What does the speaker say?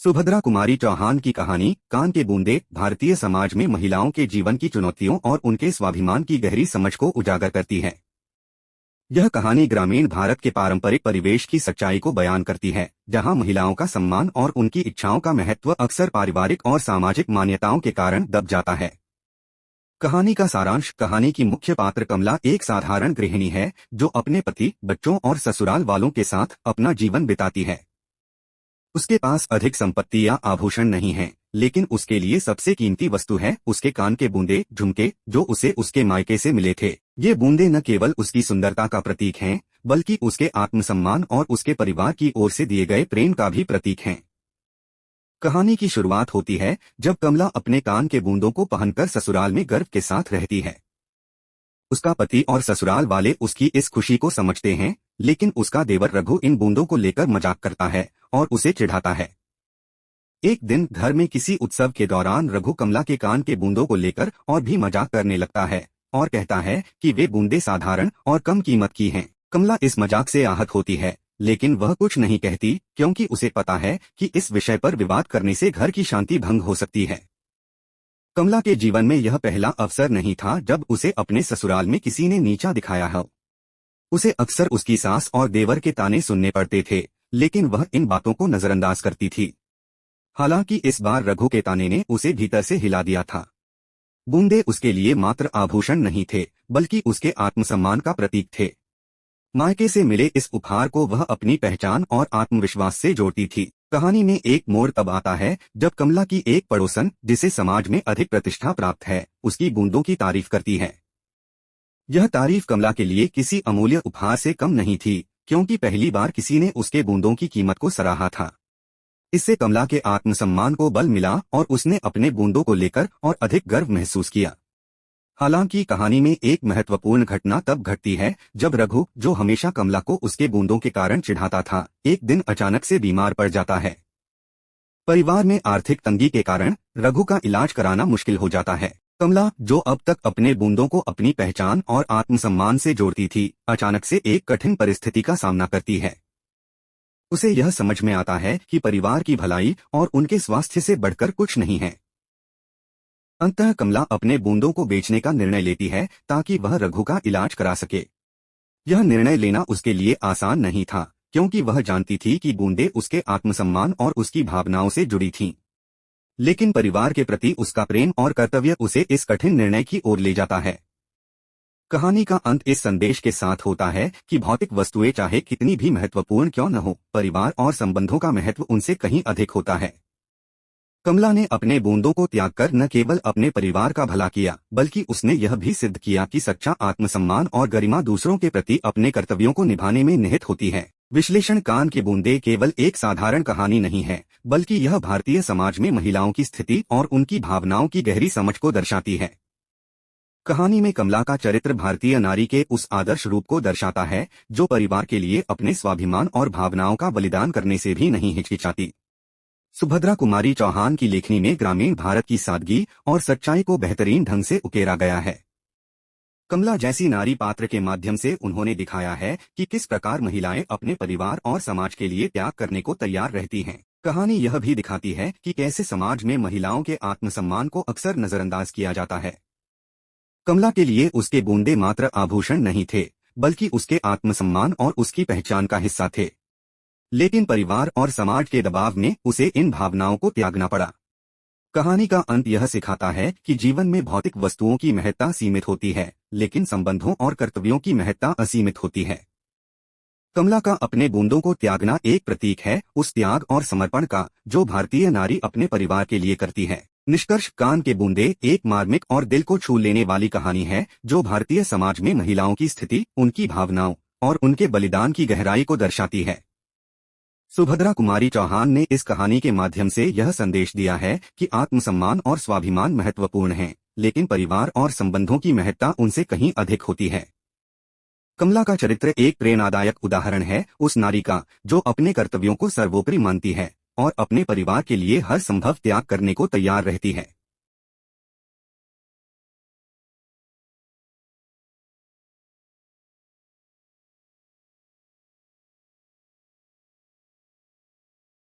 सुभद्रा कुमारी चौहान की कहानी कान के बूंदे भारतीय समाज में महिलाओं के जीवन की चुनौतियों और उनके स्वाभिमान की गहरी समझ को उजागर करती है। यह कहानी ग्रामीण भारत के पारंपरिक परिवेश की सच्चाई को बयान करती है, जहां महिलाओं का सम्मान और उनकी इच्छाओं का महत्व अक्सर पारिवारिक और सामाजिक मान्यताओं के कारण दब जाता है। कहानी का सारांश। कहानी की मुख्य पात्र कमला एक साधारण गृहिणी है जो अपने पति, बच्चों और ससुराल वालों के साथ अपना जीवन बिताती है। उसके पास अधिक संपत्ति या आभूषण नहीं है, लेकिन उसके लिए सबसे कीमती वस्तु है उसके कान के बूंदे, झुमके, जो उसे उसके मायके से मिले थे। ये बूंदे न केवल उसकी सुंदरता का प्रतीक हैं, बल्कि उसके आत्मसम्मान और उसके परिवार की ओर से दिए गए प्रेम का भी प्रतीक हैं। कहानी की शुरुआत होती है जब कमला अपने कान के बूंदों को पहनकर ससुराल में गर्व के साथ रहती है। उसका पति और ससुराल वाले उसकी इस खुशी को समझते हैं, लेकिन उसका देवर रघु इन बूंदों को लेकर मजाक करता है और उसे चिढ़ाता है। एक दिन घर में किसी उत्सव के दौरान रघु कमला के कान के बूंदों को लेकर और भी मजाक करने लगता है और कहता है कि वे बूंदे साधारण और कम कीमत की हैं। कमला इस मजाक से आहत होती है, लेकिन वह कुछ नहीं कहती क्योंकि उसे पता है कि इस विषय पर विवाद करने से घर की शांति भंग हो सकती है। कमला के जीवन में यह पहला अवसर नहीं था जब उसे अपने ससुराल में किसी ने नीचा दिखाया हो। उसे अक्सर उसकी सास और देवर के ताने सुनने पड़ते थे, लेकिन वह इन बातों को नजरअंदाज करती थी। हालांकि इस बार रघु के ताने ने उसे भीतर से हिला दिया था। बूंदे उसके लिए मात्र आभूषण नहीं थे, बल्कि उसके आत्मसम्मान का प्रतीक थे। मायके से मिले इस उपहार को वह अपनी पहचान और आत्मविश्वास से जोड़ती थी। कहानी में एक मोड़ तब आता है जब कमला की एक पड़ोसन, जिसे समाज में अधिक प्रतिष्ठा प्राप्त है, उसकी बूंदों की तारीफ करती है। यह तारीफ कमला के लिए किसी अमूल्य उपहार से कम नहीं थी, क्योंकि पहली बार किसी ने उसके बूंदों की कीमत को सराहा था। इससे कमला के आत्मसम्मान को बल मिला और उसने अपने बूंदों को लेकर और अधिक गर्व महसूस किया। हालांकि कहानी में एक महत्वपूर्ण घटना तब घटती है जब रघु, जो हमेशा कमला को उसके बूंदों के कारण चिढ़ाता था, एक दिन अचानक से बीमार पड़ जाता है। परिवार में आर्थिक तंगी के कारण रघु का इलाज कराना मुश्किल हो जाता है। कमला, जो अब तक अपने बूंदों को अपनी पहचान और आत्मसम्मान से जोड़ती थी, अचानक से एक कठिन परिस्थिति का सामना करती है। उसे यह समझ में आता है कि परिवार की भलाई और उनके स्वास्थ्य से बढ़कर कुछ नहीं है। अंततः कमला अपने बूंदों को बेचने का निर्णय लेती है ताकि वह रघु का इलाज करा सके। यह निर्णय लेना उसके लिए आसान नहीं था, क्योंकि वह जानती थी कि बूंदे उसके आत्मसम्मान और उसकी भावनाओं से जुड़ी थीं। लेकिन परिवार के प्रति उसका प्रेम और कर्तव्य उसे इस कठिन निर्णय की ओर ले जाता है। कहानी का अंत इस संदेश के साथ होता है कि भौतिक वस्तुएं चाहे कितनी भी महत्वपूर्ण क्यों न हो, परिवार और संबंधों का महत्व उनसे कहीं अधिक होता है। कमला ने अपने बूंदों को त्याग कर न केवल अपने परिवार का भला किया, बल्कि उसने यह भी सिद्ध किया कि सच्चा आत्मसम्मान और गरिमा दूसरों के प्रति अपने कर्तव्यों को निभाने में निहित होती है। विश्लेषण। कान के बूंदे केवल एक साधारण कहानी नहीं है, बल्कि यह भारतीय समाज में महिलाओं की स्थिति और उनकी भावनाओं की गहरी समझ को दर्शाती है। कहानी में कमला का चरित्र भारतीय नारी के उस आदर्श रूप को दर्शाता है जो परिवार के लिए अपने स्वाभिमान और भावनाओं का बलिदान करने से भी नहीं हिचकिचाती। सुभद्रा कुमारी चौहान की लेखनी में ग्रामीण भारत की सादगी और सच्चाई को बेहतरीन ढंग से उकेरा गया है। कमला जैसी नारी पात्र के माध्यम से उन्होंने दिखाया है कि किस प्रकार महिलाएं अपने परिवार और समाज के लिए त्याग करने को तैयार रहती हैं। कहानी यह भी दिखाती है कि कैसे समाज में महिलाओं के आत्मसम्मान को अक्सर नजरअंदाज किया जाता है। कमला के लिए उसके बूंदे मात्र आभूषण नहीं थे, बल्कि उसके आत्मसम्मान और उसकी पहचान का हिस्सा थे। लेकिन परिवार और समाज के दबाव में उसे इन भावनाओं को त्यागना पड़ा। कहानी का अंत यह सिखाता है कि जीवन में भौतिक वस्तुओं की महत्ता सीमित होती है, लेकिन संबंधों और कर्तव्यों की महत्ता असीमित होती है। कमला का अपने बूंदों को त्यागना एक प्रतीक है उस त्याग और समर्पण का जो भारतीय नारी अपने परिवार के लिए करती है। निष्कर्ष। कान के बूंदे एक मार्मिक और दिल को छू लेने वाली कहानी है जो भारतीय समाज में महिलाओं की स्थिति, उनकी भावनाओं और उनके बलिदान की गहराई को दर्शाती है। सुभद्रा कुमारी चौहान ने इस कहानी के माध्यम से यह संदेश दिया है कि आत्मसम्मान और स्वाभिमान महत्वपूर्ण हैं, लेकिन परिवार और संबंधों की महत्ता उनसे कहीं अधिक होती है। कमला का चरित्र एक प्रेरणादायक उदाहरण है उस नारी का जो अपने कर्तव्यों को सर्वोपरि मानती है और अपने परिवार के लिए हर संभव त्याग करने को तैयार रहती है।